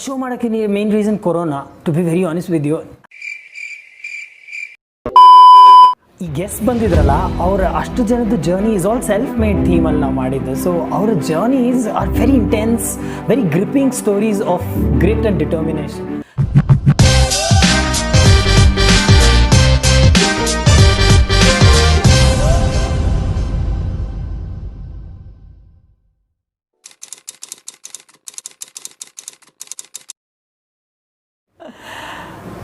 Show ಮಾಡೋಕ್ಕೆ main reason corona, to be very honest with you. ಈ guest ಬಂದಿದ್ರಲ್ಲ, ಅವರ ಅಷ್ಟು ಜನದ journey is all self made ಥೀಮಲ್ಲಿ ನಾವು ಮಾಡಿದ್ದು. ಸೊ ಅವರ journeys are very intense, very gripping stories of grit and determination.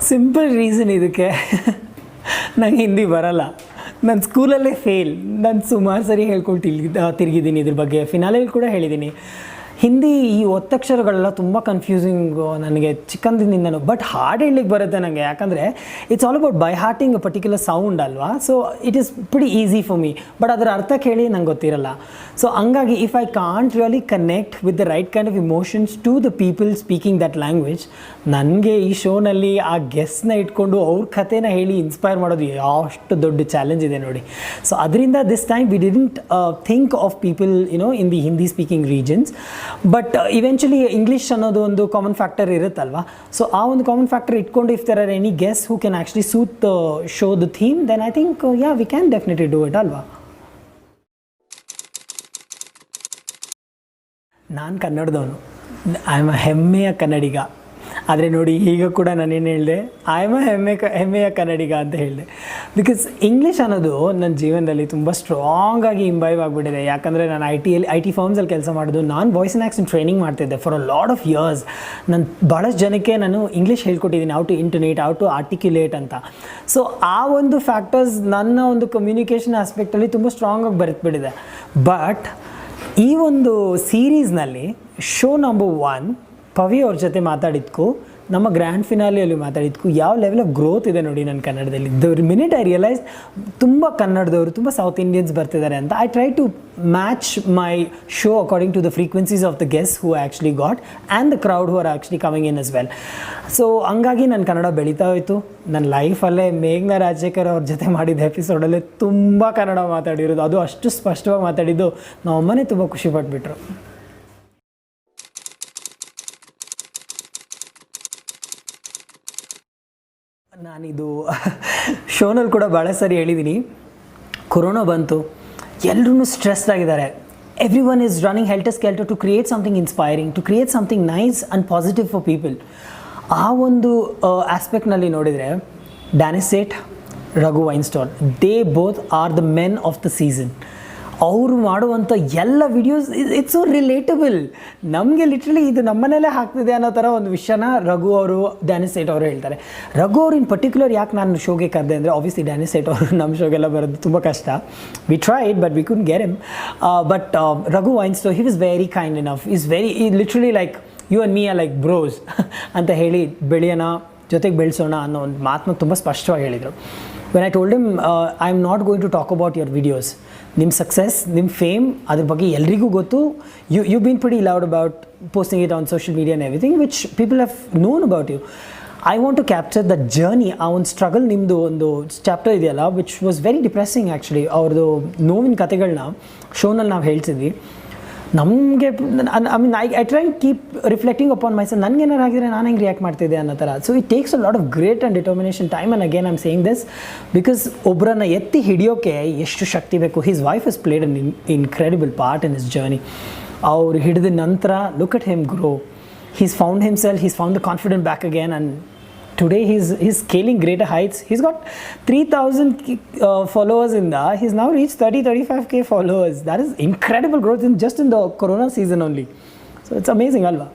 Simple reason ಇದಕ್ಕೆ, ನಂಗೆ ಹಿಂದಿ ಬರಲ್ಲ. ನನ್ನ ಸ್ಕೂಲಲ್ಲೇ ಫೇಲ್. ನಾನು ಸುಮಾರು ಸರಿ ಹೇಳ್ಕೊಂಡು ತಿರುಗಿದ್ದೀನಿ ಇದ್ರ ಬಗ್ಗೆ. ಫಿನಾಲೆಯಲ್ಲಿ ಕೂಡ ಹೇಳಿದ್ದೀನಿ. ಹಿಂದಿ ಈ ಒತ್ತಕ್ಷರಗಳೆಲ್ಲ ತುಂಬ ಕನ್ಫ್ಯೂಸಿಂಗು ನನಗೆ ಚಿಕ್ಕಂದಿನಿಂದನೂ. ಬಟ್ ಹಾಡು ಹೇಳಲಿಕ್ಕೆ ಬರುತ್ತೆ ನನಗೆ, ಯಾಕಂದರೆ it's all about by hurting a particular sound ಅಲ್ವಾ. So it is pretty easy for me. But ಅದರ ಅರ್ಥ ಕೇಳಿ ನಂಗೆ ಗೊತ್ತಿರಲ್ಲ. ಸೊ ಹಂಗಾಗಿ if I can't really connect with the right kind of emotions to the people speaking that language, ನನಗೆ ಈ ಶೋನಲ್ಲಿ ಆ ಗೆಸ್ಟ್ನ ಇಟ್ಕೊಂಡು ಅವ್ರ ಕಥೆನ ಹೇಳಿ ಇನ್ಸ್ಪೈರ್ ಮಾಡೋದು ಎಷ್ಟು ದೊಡ್ಡ ಚಾಲೆಂಜ್ ಇದೆ ನೋಡಿ. ಸೊ ಅದರಿಂದ this time we didn't think of people in the Hindi speaking regions. But eventually English ಅನ್ನೋದು ಒಂದು ಕಾಮನ್ ಫ್ಯಾಕ್ಟರ್ ಇರುತ್ತಲ್ವಾ. ಸೊ ಆ ಒಂದು ಕಾಮನ್ ಫ್ಯಾಕ್ಟರ್ ಇಟ್ಕೊಂಡು if there are any guess who can actually suit show the theme, then I think yeah we can definitely do it ಅಲ್ವಾ. ನಾನು ಕನ್ನಡದವನು, I am ಅ ಹೆಮ್ಮೆಯ ಕನ್ನಡಿಗ. ಆದರೆ ನೋಡಿ, ಈಗ ಕೂಡ ನಾನೇನು ಹೇಳಿದೆ, ಐ ಆಮ್ ಅ ಹೆಮ್ಮೆಯ ಕನ್ನಡಿಗ ಅಂತ ಹೇಳಿದೆ. ಬಿಕಾಸ್ ಇಂಗ್ಲೀಷ್ ಅನ್ನೋದು ನನ್ನ ಜೀವನದಲ್ಲಿ ತುಂಬ ಸ್ಟ್ರಾಂಗಾಗಿ ಇಂಬೈವ್ ಆಗಿಬಿಟ್ಟಿದೆ. ಯಾಕಂದರೆ ನಾನು ಐ ಟಿ ಫರ್ಮ್ಸಲ್ಲಿ ಕೆಲಸ ಮಾಡೋದು. ನಾನು ವಾಯ್ಸ್ ಆ್ಯಂಡ್ ಆ್ಯಕ್ಸೆಂಟ್ ಟ್ರೈನಿಂಗ್ ಮಾಡ್ತಿದ್ದೆ for a lot of years. ನಾನು ಭಾಳಷ್ಟು ಜನಕ್ಕೆ ನಾನು ಇಂಗ್ಲೀಷ್ ಹೇಳ್ಕೊಟ್ಟಿದ್ದೀನಿ, how to intonate, how to articulate ಅಂತ. ಸೊ ಆ ಒಂದು ಫ್ಯಾಕ್ಟರ್ಸ್ ನನ್ನ ಒಂದು ಕಮ್ಯುನಿಕೇಷನ್ ಆಸ್ಪೆಕ್ಟಲ್ಲಿ ತುಂಬ ಸ್ಟ್ರಾಂಗಾಗಿ ಬರೆದ್ಬಿಟ್ಟಿದೆ. ಬಟ್ ಈ ಒಂದು ಸೀರೀಸ್ನಲ್ಲಿ ಶೋ ನಂಬರ್ 1 ಪವಿ ಅವ್ರ ಜೊತೆ ಮಾತಾಡಿದ್ಕು, ನಮ್ಮ ಗ್ರ್ಯಾಂಡ್ ಫಿನಾಲಿಯಲ್ಲಿ ಮಾತಾಡಿದ್ಕು ಯಾವ ಲೆವೆಲ್ ಆಫ್ ಗ್ರೋತ್ ಇದೆ ನೋಡಿ ನನ್ನ ಕನ್ನಡದಲ್ಲಿ. ದ ಮಿನಿಟ್ ಐ ರಿಯಲೈಸ್ ತುಂಬ ಕನ್ನಡದವರು, ತುಂಬ ಸೌತ್ ಇಂಡಿಯನ್ಸ್ ಬರ್ತಿದ್ದಾರೆ ಅಂತ, I try to match my show according to the frequencies of the guest who actually got and the crowd who are actually coming in as well. So ಹಂಗಾಗಿ ನನ್ನ ಕನ್ನಡ ಬೆಳೀತಾ ಹೋಯಿತು. ನನ್ನ ಲೈಫಲ್ಲೇ ಮೇಘ್ನಾ ರಾಜಶೇಖರ್ ಅವ್ರ ಜೊತೆ ಮಾಡಿದ ಎಪಿಸೋಡಲ್ಲೇ ತುಂಬ ಕನ್ನಡ ಮಾತಾಡಿರೋದು, ಅದು ಅಷ್ಟು ಸ್ಪಷ್ಟವಾಗಿ ಮಾತಾಡಿದ್ದು ನಮ್ಮ ಅಮ್ಮನೇ ತುಂಬ ಖುಷಿಪಟ್ಬಿಟ್ರು. ನಾನಿದು ಶೋನಲ್ಲಿ ಕೂಡ ಭಾಳ ಸರಿ ಹೇಳಿದ್ದೀನಿ, ಕೊರೋನಾ ಬಂತು, ಎಲ್ಲರೂ ಸ್ಟ್ರೆಸ್ಡ್ ಆಗಿದ್ದಾರೆ. Everyone is running helter skelter to create something inspiring, to create something nice and positive for people. ಆ ಒಂದು ಆಸ್ಪೆಕ್ಟ್ನಲ್ಲಿ ನೋಡಿದರೆ Danish Sait, Raghu Vine Store, they both are the men of the season. ಅವರು ಮಾಡುವಂಥ ಎಲ್ಲ ವಿಡಿಯೋಸ್ ಇಟ್ಸ್ ಸೊ ರಿಲೇಟಬಲ್. ನಮಗೆ literally ಇದು ನಮ್ಮನೇಲೇ ಆಗ್ತಿದೆ ಅನ್ನೋ ಥರ ಒಂದು ವಿಷಯನ ರಘು ಅವರು, ಡ್ಯಾನಿಸ್ ಸೇಠ್ ಅವರು ಹೇಳ್ತಾರೆ. ರಘು ಅವ್ರು ಇನ್ ಪರ್ಟಿಕ್ಯುಲರ್ ಯಾಕೆ ನಾನು ಶೋಗೆ ಕರೆದೆ ಅಂದರೆ, ಆಬ್ವಿಯಸ್ಲಿ ಡ್ಯಾನಿಸ್ ಸೇಠ್ ಅವರು ನಮ್ಮ ಶೋಗೆಲ್ಲ ಬರೋದು ತುಂಬ ಕಷ್ಟ. We tried but we could get him. But Raghu Vine Store, he was very kind enough, is very literally like you and me are like bros ಅಂತ ಹೇಳಿ ಬೆಳೆಯೋಣ, ಜೊತೆಗೆ ಬೆಳೆಸೋಣ ಅನ್ನೋ ಒಂದು ಮಾತನ್ನ ತುಂಬ ಸ್ಪಷ್ಟವಾಗಿ ಹೇಳಿದರು. When I told him, I am not going to talk about your videos, ನಿಮ್ಮ ಸಕ್ಸಸ್, ನಿಮ್ಮ ಫೇಮ್, ಅದ್ರ ಬಗ್ಗೆ ಎಲ್ರಿಗೂ ಗೊತ್ತು. You been pretty loud about posting it on social media and everything which people have known about you. I want to capture the journey. ಆ ಒಂದು struggle, ನಿಮ್ಮದು ಒಂದು ಚಾಪ್ಟರ್ ಇದೆಯಲ್ಲ, which was very depressing actually. ಅವ್ರದ್ದು ನೋವಿನ ಕಥೆಗಳನ್ನ ಶೋನಲ್ಲಿ ನಾವು ಹೇಳ್ತಿದ್ವಿ. ನಮಗೆ I mean I try keep reflecting upon myself, ನನಗೇನಾರು ಆಗಿದ್ರೆ ನಾನು ಹೆಂಗೆ ರಿಯಾಕ್ಟ್ ಮಾಡ್ತಿದ್ದೆ ಅನ್ನೋ ಥರ. So it takes a lot of great and determination time. And again I am saying this because ಒಬ್ಬರನ್ನ ಎತ್ತಿ ಹಿಡಿಯೋಕ್ಕೆ ಎಷ್ಟು ಶಕ್ತಿ ಬೇಕು. His wife has played an incredible part in his journey. ಅವ್ರು ಹಿಡಿದ ನಂತರ look at him grow. He's found himself, he's found the confidence back again, and today he's scaling greater heights. He's got 3,000 followers in that. He's now reached 35k followers. That is incredible growth just in the corona season only. So it's amazing, alva.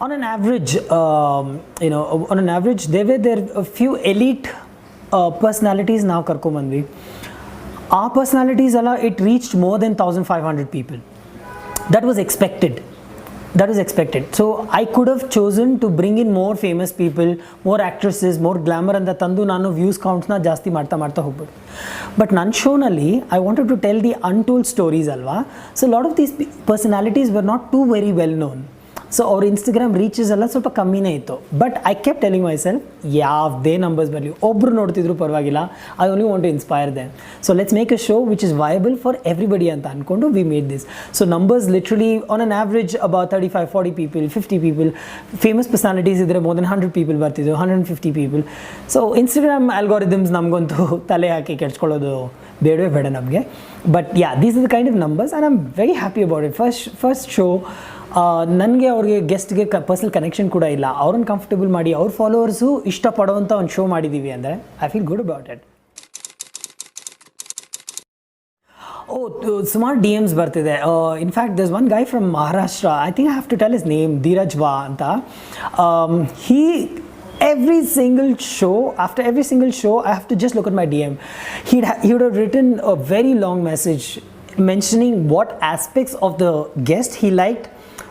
On an average, there were a few elite personalities now karkomandvi. Our personalities, it reached more than 1,500 people. That was expected. So I could have chosen to bring in more famous people, more actresses, more glamour and tandu nanu views counts na ಜಾಸ್ತಿ ಮಾಡ್ತಾ ಹೋಗ್ಬಿಡು. But ನನ್ನ ಶೋನಲ್ಲಿ I wanted to tell the untold stories alva. So a lot of these personalities were not too very well known. So ಅವ್ರ Instagram reaches ಎಲ್ಲ ಸ್ವಲ್ಪ ಕಮ್ಮಿನೇ ಇತ್ತು. But I kept telling myself ಯಾವುದೇ ನಂಬರ್ಸ್ ಬರಲಿ, ಒಬ್ಬರು ನೋಡ್ತಿದ್ರು ಪರವಾಗಿಲ್ಲ, I only want to inspire them. So let's make a show which is viable for everybody ಅಂತ ಅಂದ್ಕೊಂಡು we made this. So numbers literally on an average about 35-40 people, 50 people. Famous personalities ಇದ್ದರೆ more than 100 people ಬರ್ತಿದ್ರು, 150 people. So Instagram ಆಲ್ಗಾರಿದಮ್ಸ್ ನಮಗಂತೂ ತಲೆ ಹಾಕಿ ಕೆಡ್ಸ್ಕೊಳ್ಳೋದು ಬೇಡವೇ ಬೇಡ ನಮಗೆ. But yeah, these are the kind of numbers and I am very happy about it. First show ನನಗೆ ಅವ್ರಿಗೆ ಗೆಸ್ಟ್ಗೆ personal connection ಕೂಡ ಇಲ್ಲ. ಅವ್ರನ್ನ ಕಂಫರ್ಟಬಲ್ ಮಾಡಿ ಅವ್ರ ಫಾಲೋವರ್ಸು ಇಷ್ಟಪಡೋವಂಥ ಒಂದು ಶೋ ಮಾಡಿದ್ದೀವಿ ಅಂದರೆ I feel good about it. ಸುಮಾರು ಡಿ ಎಮ್ಸ್ ಬರ್ತಿದೆ. In fact there's one guy from Maharashtra, I think I have to tell his name, Dheeraj ವಾ ಅಂತ. Every single show, after every single show, I have to just look at my DM. He would have written a very long message mentioning what aspects of the guest he liked,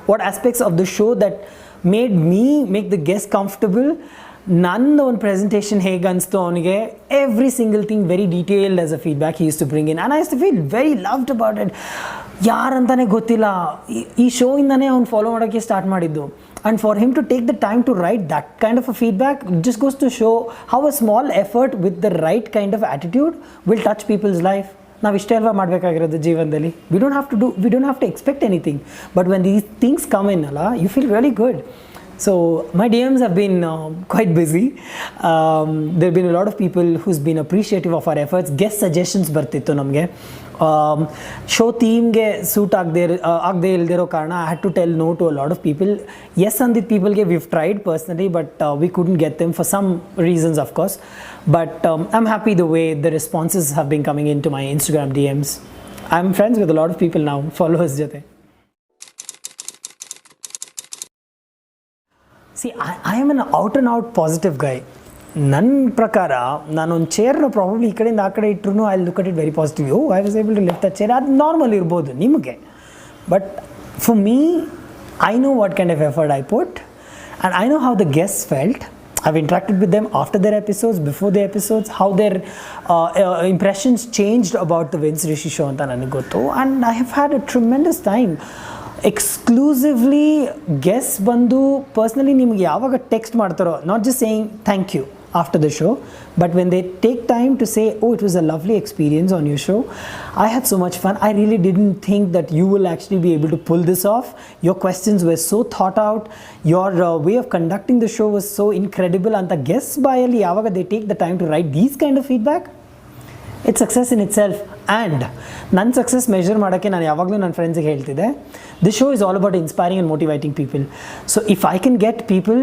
what aspects of the show that made me make the guest comfortable. ನನ್ನ ಒಂದು presentation ಹೇಗೆ ಅನಿಸ್ತು ಅವನಿಗೆ, every single thing very detailed as a feedback he use to bring in. And I use to feel very loved about it. ಯಾರಂತಾನೆ ಗೊತ್ತಿಲ್ಲ, ಈ ಶೋಯಿಂದನೇ ಅವ್ನು follow ಮಾಡೋಕ್ಕೆ ಸ್ಟಾರ್ಟ್ ಮಾಡಿದ್ದು. And for him to take the time to write that kind of a feedback just goes to show how a small effort with the right kind of attitude will touch people's life. ನಾವು ಇಷ್ಟೇ ಅಲ್ವಾ ಮಾಡಬೇಕಾಗಿರೋದು ಜೀವನದಲ್ಲಿ. We don't have to expect anything. But when these things come in, you feel really good. So my DMs have been quite busy. There have been a lot of people who's been appreciative of our efforts. Guest suggestions ಬರ್ತಿತ್ತು ನಮಗೆ. Show ಥೀಮ್ಗೆ suit ಆಗದೆ ಇಲ್ದಿರೋ ಕಾರಣ I had to tell no to a lot of people. Yes ಅಂದಿದ್ದ ಪೀಪಲ್ಗೆ we've tried personally, but we couldn't get them for some reasons of course. But I am happy the way the responses have been coming into my Instagram DMs. I am friends with a lot of people ನಾವು, followers ಜೊತೆ. See I am an out and out positive guy. ನನ್ನ ಪ್ರಕಾರ ನಾನೊಂದು ಚೇರ್ನ probably ಈ ಕಡೆಯಿಂದ ಆ ಕಡೆ ಇಟ್ಟರು I look at it very positive. I was able to lift the chair. ಅದು ನಾರ್ಮಲ್ ಇರ್ಬೋದು ನಿಮಗೆ, but for me I know what kind of effort I put and I know how the guests felt. I've interacted with them after their episodes, before their episodes, how their impressions changed about the Vinz Rishi show anta ನನಗೆ ಗೊತ್ತು. And I have had a tremendous time. Exclusively guest ಬಂದು personally ನಿಮಗೆ ಯಾವಾಗ text ಮಾಡ್ತಾರೋ, not just saying thank you after the show, but when they take time to say, oh, it was a lovely experience on your show, I had so much fun, I really didn't think that you will actually be able to pull this off, your questions were so thought out, your way of conducting the show was so incredible. Anta guests bayali yavaga they take the time to write these kind of feedback, it's success in itself. And ನನ್ನ success measure ಮಾಡೋಕ್ಕೆ ನಾನು ಯಾವಾಗಲೂ ನನ್ನ ಫ್ರೆಂಡ್ಸಿಗೆ ಹೇಳ್ತಿದ್ದೆ, this show is all about inspiring and motivating people. So if I can get people,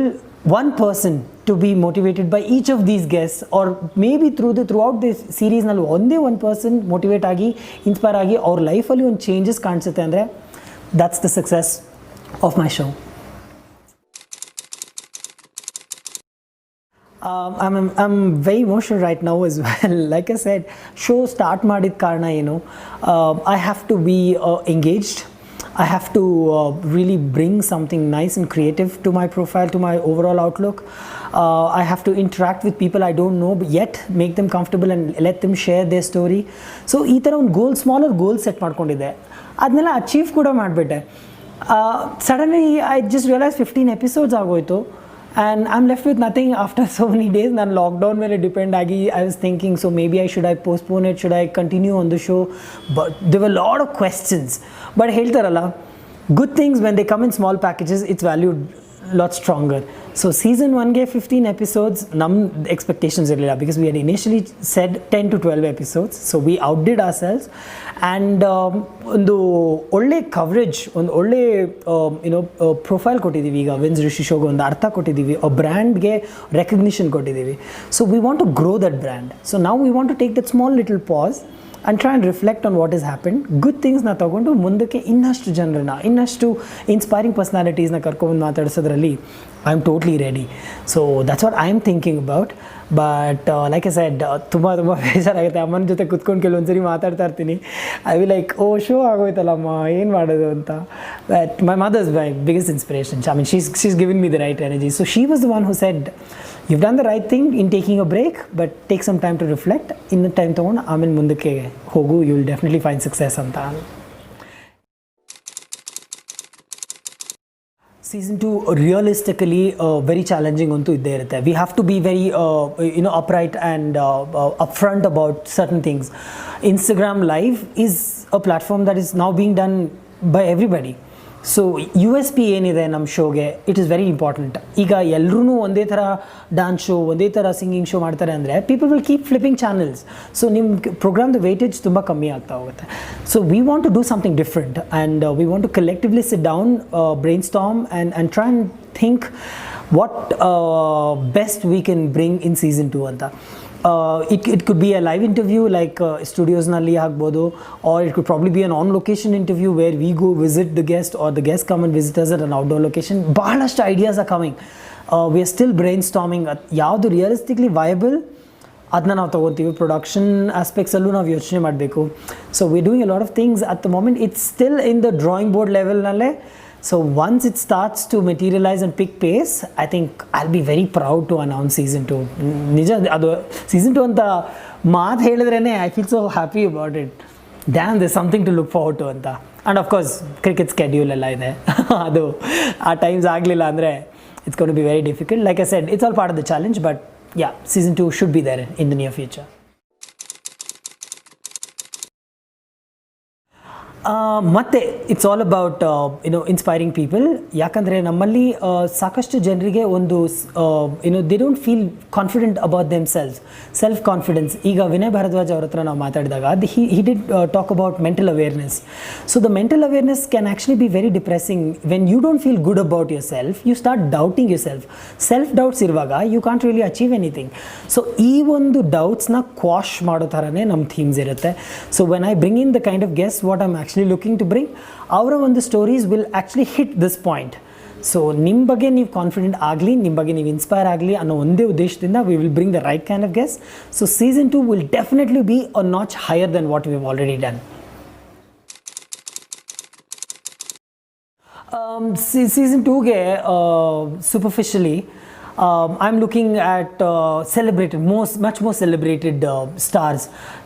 one person to be motivated by each of these guests, or maybe throughout this series nallu onde one person motivate agi, inspire agi, our life alli one changes ಕಾಣಿಸುತ್ತೆ ಅಂದರೆ that's the success of my show. I'm very emotional right now as well. Like I said, show start ಮಾಡಿದ ಕಾರಣ ಏನು, I have to be engaged. I have to really bring something nice and creative to my profile, to my overall outlook. I have to interact with people I don't know, but yet make them comfortable and let them share their story. So ಈ ಥರ ಒಂದು smaller goal set ಮಾಡ್ಕೊಂಡಿದ್ದೆ, ಅದನ್ನೆಲ್ಲ achieve ಕೂಡ ಮಾಡಿಬಿಟ್ಟೆ. Suddenly I just realise 15 episodes ಆಗೋಯ್ತು. And I'm left with nothing after so many days. ನಾನು lockdown ಮೇಲೆ ಡಿಪೆಂಡ್ ಆಗಿ I was thinking, so maybe should I postpone it, should I continue on the show? But there were a lot of questions. But ಹೇಳ್ತಾರಲ್ಲ, good things when they come in small packages, it's valued lot stronger. So season 1ಗೆ 15 episodes ನಮ್ಮ expectations ಇರಲಿಲ್ಲ, because we had initially said 10 to 12 episodes. So we outdid ourselves. And ಒಂದು ಒಳ್ಳೆ coverage, ಒಂದು ಒಳ್ಳೆ profile ಕೊಟ್ಟಿದ್ದೀವಿ. ಈಗ wins Rishi ಶೋಗೆ ಒಂದು ಅರ್ಥ ಕೊಟ್ಟಿದ್ದೀವಿ, ಆ ಬ್ರ್ಯಾಂಡ್ಗೆ ರೆಕಗ್ನಿಷನ್ ಕೊಟ್ಟಿದ್ದೀವಿ. So we want to grow that brand. So ನಾವು we want to take that small little pass and try and reflect on what has happened. Good things na ತಗೊಂಡು ಮುಂದಕ್ಕೆ ಇನ್ನಷ್ಟು ಜನರನ್ನ, ಇನ್ನಷ್ಟು ಇನ್ಸ್ಪೈರಿಂಗ್ ಪರ್ಸ್ನಾಲಿಟೀಸ್ನ ಕರ್ಕೊಂಡು ಮಾತಾಡಿಸೋದ್ರಲ್ಲಿ I am totally ready. So that's what I am thinking about. But like I said, ತುಂಬ ಬೇಜಾರಾಗುತ್ತೆ. ಅಮ್ಮನ ಜೊತೆ ಕುತ್ಕೊಂಡು ಕೆಲವೊಂದ್ಸರಿ ಮಾತಾಡ್ತಾ ಇರ್ತೀನಿ. I will like, oh show ಆಗೋಯ್ತಲ್ಲಮ್ಮ, ಏನು ಮಾಡೋದು ಅಂತ. But my mother's my biggest inspiration. I mean she's given me the right energy. So she was the one who said, you've done the right thing in taking a break, but take some time to reflect. In the time ತಗೊಂಡು ಆಮೇಲೆ ಮುಂದಕ್ಕೆ ಹೋಗು, you will definitely find success ಅಂತ. Season 2 realistically very challenging ಅಂತೂ ಇದ್ದೇ ಇರುತ್ತೆ. We have to be very upright and upfront about certain things. Instagram live is a platform that is now being done by everybody. So U S P ಏನಿದೆ ನಮ್ಮ ಶೋಗೆ, it is very important. ಈಗ ಎಲ್ಲರೂ ಒಂದೇ ಥರ dance show, ಒಂದೇ ಥರ singing show ಮಾಡ್ತಾರೆ ಅಂದರೆ people will keep flipping channels. So ನಿಮ್ಮ ಪ್ರೋಗ್ರಾಮ್ದು ವೇಟೇಜ್ ತುಂಬ ಕಮ್ಮಿ ಆಗ್ತಾ ಹೋಗುತ್ತೆ. So we want to do something different and we want to collectively sit down, brainstorm and try and think what best we can bring in season 2 ಅಂತ. It could be a live interview like studios-nalli ಆಗ್ಬೋದು, or it could probably be an on-location interview where we go visit the guest or the guest come and visit us at an outdoor location. ಬಹಳಷ್ಟು ideas are coming. We are still brainstorming ಯಾವುದು ರಿಯಲಿಸ್ಟಿಕ್ಲಿ viable ಅದನ್ನ ನಾವು ತೊಗೊತೀವಿ. Production ಆಸ್ಪೆಕ್ಟ್ಸಲ್ಲೂ ನಾವು ಯೋಚನೆ ಮಾಡಬೇಕು. So we doing a lot of things at the moment. It's still in the drawing board ಲೆವೆಲ್ನಲ್ಲೇ. So once it starts to materialize and pick pace, I think I'll be very proud to announce season 2. ನಿಜ ಅದು season 2 ಅಂತ ಮಾತು ಹೇಳಿದ್ರೇ I feel so happy about it. Damn, there's something to look forward to ಅಂತ. And of course cricket schedule ಎಲ್ಲ ಇದೆ. ಅದು ಆ times ಆಗಲಿಲ್ಲ ಅಂದರೆ it's going to be very difficult. Like I said, it's all part of the challenge, but yeah, season 2 should be there in the near future. ಮತ್ತು it's all about inspiring people. ಯಾಕಂದರೆ ನಮ್ಮಲ್ಲಿ ಸಾಕಷ್ಟು ಜನರಿಗೆ ಒಂದು they don't feel confident about them self confidence. ಈಗ ವಿನಯ್ ಭಾರದ್ವಾಜ್ ಅವ್ರ ಹತ್ರ ನಾವು ಮಾತಾಡಿದಾಗ he did talk about mental awareness. So the mental awareness can actually be very depressing. When you don't feel good about yourself, you start doubting yourself. Self doubts ಇರುವಾಗ you can't really achieve anything. So ಈ ಒಂದು ಡೌಟ್ಸ್ನ quash ಮಾಡೋ ಥರನೇ ನಮ್ಮ themes ಇರುತ್ತೆ. So when I bring in the kind of guests what I'm actually looking to bring, ಅವರ ಒಂದು stories will actually hit this point. So ನಿಮ್ಮ ಬಗ್ಗೆ ನೀವು ಕಾನ್ಫಿಡೆಂಟ್ ಆಗಲಿ, ನಿಮ್ಮ ಬಗ್ಗೆ ನೀವು ಇನ್ಸ್ಪೈರ್ ಆಗಲಿ ಅನ್ನೋ ಒಂದೇ ಉದ್ದೇಶದಿಂದ we will bring the right kind of guest. So season 2 will definitely be a notch higher then what we have already done. Season 2ಗೆ superficially I'm looking at celebrated, much more celebrated stars.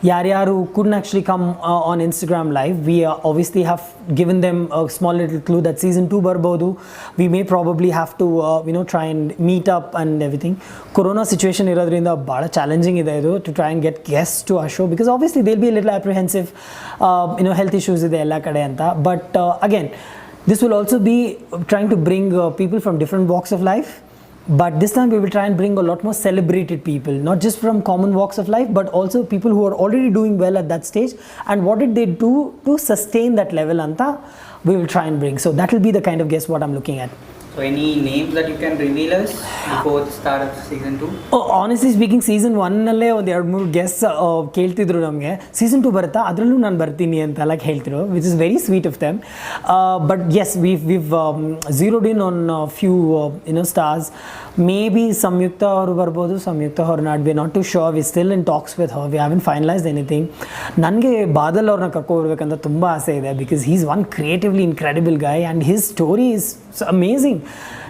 Yaru couldn't actually come on Instagram live. We obviously have given them a small little clue that season 2 barbodu. We may probably have to try and meet up and everything. Corona situation iradrinda bada challenging ide idu to try and get guests to our show, because obviously they'll be a little apprehensive. Health issues ide ella kade anta. But again, this will also be trying to bring people from different walks of life. But this time we will try and bring a lot more celebrated people, not just from common walks of life, but also people who are already doing well at that stage, and what did they do to sustain that level anta we will try and bring. So that will be the kind of guest what I'm looking at. So any names that you can reveal us before the start of season 2? Oh, honestly speaking, season 1 ನಲ್ಲೇ ಒಂದು 2-3 guests ಕೇಳ್ತಿದ್ರು ನಮಗೆ, season 2 ಬರುತ್ತಾ, ಅದರಲ್ಲೂ ನಾನು ಬರ್ತೀನಿ ಅಂತ ಎಲ್ಲ ಹೇಳ್ತಿದ್ರು, which is very sweet of them. But yes, we've zeroed in on a few stars. Maybe Samyuktha ಅವರು ಬರ್ಬೋದು, Samyuktha Hornad, we not too sure, we still in talks with her, we haven't finalised anything. ನನಗೆ ಬಾದಲ್ ಅವ್ರನ್ನ ಕರ್ಕೊಬರ್ಬೇಕಂತ ತುಂಬ ಆಸೆ ಇದೆ, because he is one creatively incredible guy and his story is amazing.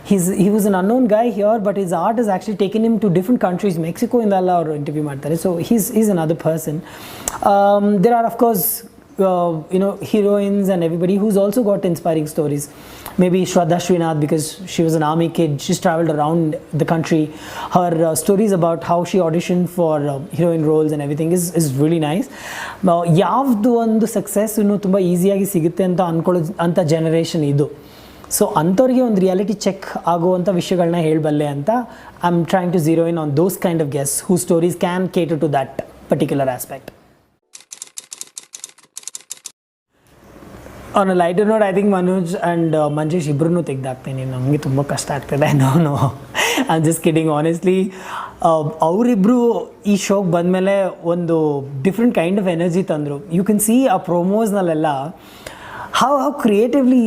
He was an unknown guy here, but his art has actually taken him to different countries. Mexico indalla ಅವರು interview ಮಾಡ್ತಾರೆ, so he's another person. There are of course heroines and everybody who's also got inspiring stories. Maybe Shraddha Srinath, because she was an army kid, she's traveled around the country. Her stories about how she auditioned for heroine roles and everything is really nice. ಯಾವ್ದು ಒಂದು success ತುಂಬ ಈಸಿಯಾಗಿ ಸಿಗುತ್ತೆ ಅಂತ ಅನ್ಕೊಳ್ಳೋ ಅಂಥ generation ಇದು. So ಅಂಥವ್ರಿಗೆ ಒಂದು ರಿಯಾಲಿಟಿ ಚೆಕ್ ಆಗುವಂಥ ವಿಷಯಗಳನ್ನ ಹೇಳಬಲ್ಲೆ ಅಂತ I am trying to zero in on those kind of guests who stories can cater to that particular aspect. On a lighter note, I think Manoj and Manjesh ಇಬ್ಬರೂ ತೆಗೆದಾಕ್ತೀನಿ. ನಮಗೆ ತುಂಬ ಕಷ್ಟ ಆಗ್ತದೆ. No I am just kidding. Honestly ಅವರಿಬ್ಬರು ಈ ಶೋಗೆ ಬಂದಮೇಲೆ ಒಂದು ಡಿಫ್ರೆಂಟ್ ಕೈಂಡ್ ಆಫ್ ಎನರ್ಜಿ ತಂದರು. ಯು ಕ್ಯಾನ್ ಸಿ ಆ ಪ್ರೊಮೋಸ್ನಲ್ಲೆಲ್ಲ how creatively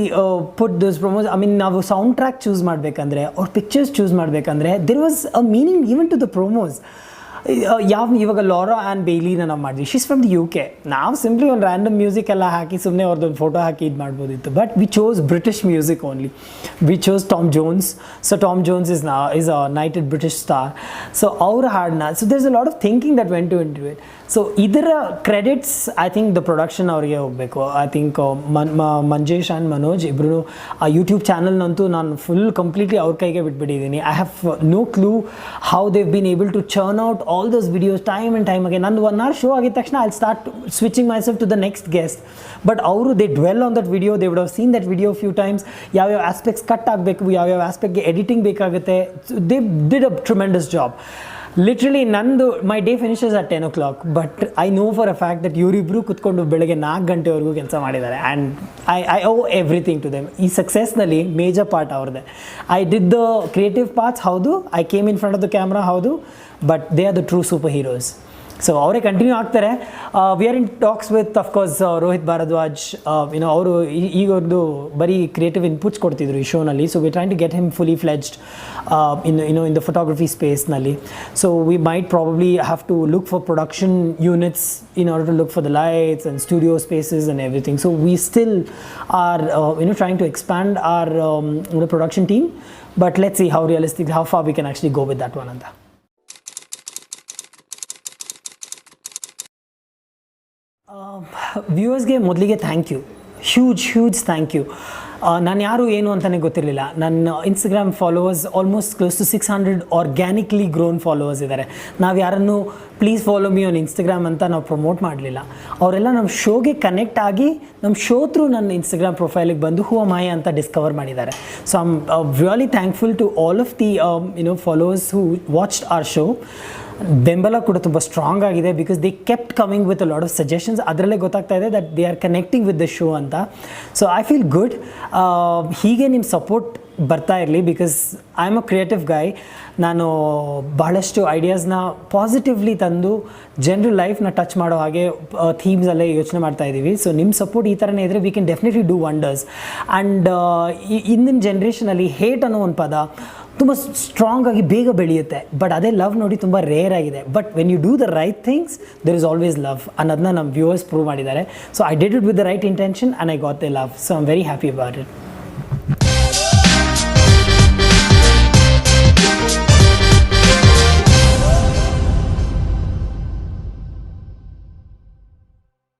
put those promos. I mean, ನಾವು ಸೌಂಡ್ ಟ್ರ್ಯಾಕ್ ಚೂಸ್ ಮಾಡಬೇಕಂದ್ರೆ ಅವ್ರ ಪಿಕ್ಚರ್ಸ್ ಚೂಸ್ ಮಾಡಬೇಕಂದ್ರೆ there was a meaning even to the promos. ಇವಾಗ ಲಾರಾ ಆ್ಯಂಡ್ ಬೇಯ್ಲಿನ ನಾವು ಮಾಡಿದ್ವಿ, ಶೀಸ್ ಫ್ರಮ್ ದಿ UK. ನಾವು ಸಿಂಪ್ಲಿ ಒಂದು ರ್ಯಾಂಡಮ್ ಮ್ಯೂಸಿಕ್ ಎಲ್ಲ ಹಾಕಿ ಸುಮ್ಮನೆ ಅವ್ರದ್ದೊಂದು ಫೋಟೋ ಹಾಕಿ ಇದು ಮಾಡ್ಬೋದಿತ್ತು, but we chose British music only. We chose Tom Jones. So Tom Jones is a knighted British star. So ಅವ್ರ ಹಾಡನ್ನ, so there is a lot of thinking that went to it. So ಇದರ credits I think the production ಅವರಿಗೆ ಹೋಗಬೇಕು. ಐ ಥಿಂಕ್ Manjesh and Manoj ಇಬ್ಬರು ಆ YouTube ಚಾನಲ್ನಂತೂ ನಾನು ಫುಲ್ ಕಂಪ್ಲೀಟ್ಲಿ ಅವ್ರ ಕೈಗೆ ಬಿಟ್ಬಿಟ್ಟಿದ್ದೀನಿ. I have no clue how they've been able to churn out all those videos time and time again. ನಂದು 1 hour ಶೋ ಆಗಿದ ತಕ್ಷಣ I start switching myself to the next guest. But ಅವರು they dwell on that video, they would have seen that video few times. ಯಾವ್ಯಾವ aspects cut ಆಗಬೇಕು, ಯಾವ್ಯಾವ ಆಸ್ಪೆಕ್ಟ್ಗೆ editing ಬೇಕಾಗುತ್ತೆ. They did a tremendous job. Literally ನಂದು my day finishes at 10 o'clock, but I know for a fact that ಇವರಿಬ್ಬರು ಕುತ್ಕೊಂಡು ಬೆಳಗ್ಗೆ 4 ಗಂಟೆವರೆಗೂ ಕೆಲಸ ಮಾಡಿದ್ದಾರೆ. And I owe everything to them. ಈ ಸಕ್ಸಸ್ನಲ್ಲಿ ಮೇಜರ್ ಪಾರ್ಟ್ ಅವ್ರದ್ದೇ. I did the creative parts, ಹೌದು. I came in front of the camera, ಹೌದು. But they are the true superheroes. So ಅವರೇ ಕಂಟಿನ್ಯೂ ಆಗ್ತಾರೆ. We are in talks with of course Rohit Bharadwaj. ಅವರು ಈಗ ಒಂದು ಬರೀ ಕ್ರಿಯೇಟಿವ್ ಇನ್ಪುಟ್ಸ್ ಕೊಡ್ತಿದ್ರು ಈ ಶೋನಲ್ಲಿ. So we train to get him fully fledged in the photography ಸ್ಪೇಸ್ನಲ್ಲಿ. So we might probably have to look for production units in order to look for the lights and studio spaces and everything. So we still are trying to expand our production team, but let's see how far we can actually go with that one. Anta ವ್ಯೂವರ್ಸ್ಗೆ ಮೊದಲಿಗೆ thank you, huge thank you. ನಾನು ಯಾರು ಏನು ಅಂತಲೇ ಗೊತ್ತಿರಲಿಲ್ಲ. ನನ್ನ Instagram followers almost close to 600 organically grown followers ಇದ್ದಾರೆ. ನಾವು ಯಾರನ್ನು please follow me on Instagram ಅಂತ ನಾವು ಪ್ರಮೋಟ್ ಮಾಡಲಿಲ್ಲ. ಅವರೆಲ್ಲ ನಮ್ಮ ಶೋಗೆ ಕನೆಕ್ಟ್ ಆಗಿ ನಮ್ಮ ಶೋ ಥ್ರೂ ನನ್ನ ಇನ್ಸ್ಟಾಗ್ರಾಮ್ ಪ್ರೊಫೈಲಿಗೆ ಬಂದು ಹೂ ಅಮ್ ಐ ಅಂತ ಡಿಸ್ಕವರ್ ಮಾಡಿದ್ದಾರೆ. So I am really thankful to all of the followers who watched our show. ಬೆಂಬಲ ಕೂಡ ತುಂಬ ಸ್ಟ್ರಾಂಗ್ ಆಗಿದೆ, because they kept coming with a lot of suggestions. ಅದರಲ್ಲೇ ಗೊತ್ತಾಗ್ತಾ ಇದೆ that they are connecting with the show ಅಂತ. So I feel good. ಹೀಗೆ ನಿಮ್ಮ ಸಪೋರ್ಟ್ ಬರ್ತಾ ಇರಲಿ, because I am a creative ಗಾಯ್. ನಾನು ಬಹಳಷ್ಟು ಐಡಿಯಾಸ್ನ ಪಾಸಿಟಿವ್ಲಿ ತಂದು ಜನರ ಲೈಫ್ನ ಟಚ್ ಮಾಡೋ ಹಾಗೆ ಥೀಮ್ಸಲ್ಲೇ ಯೋಚನೆ ಮಾಡ್ತಾ ಇದ್ದೀವಿ. ಸೊ ನಿಮ್ಮ ಸಪೋರ್ಟ್ ಈ ಥರನೇ ಇದ್ದರೆ V can definitely do wonders. And ಇಂದಿನ ಜನ್ರೇಷನಲ್ಲಿ ಹೇಟ್ ಅನ್ನೋ ಒಂದು ಪದ ತುಂಬ ಸ್ಟ್ರಾಂಗ್ ಆಗಿ ಬೇಗ ಬೆಳೆಯುತ್ತೆ. ಬಟ್ ಅದೇ ಲವ್ ನೋಡಿ ತುಂಬ ರೇರ್ ಆಗಿದೆ. But when you do the right things there is always love ಅನ್ನೋದನ್ನ ನಮ್ಮ ವ್ಯೂವರ್ಸ್ ಪ್ರೂವ್ ಮಾಡಿದ್ದಾರೆ. So I did it with the right intention and I got the love. So I am very happy about it.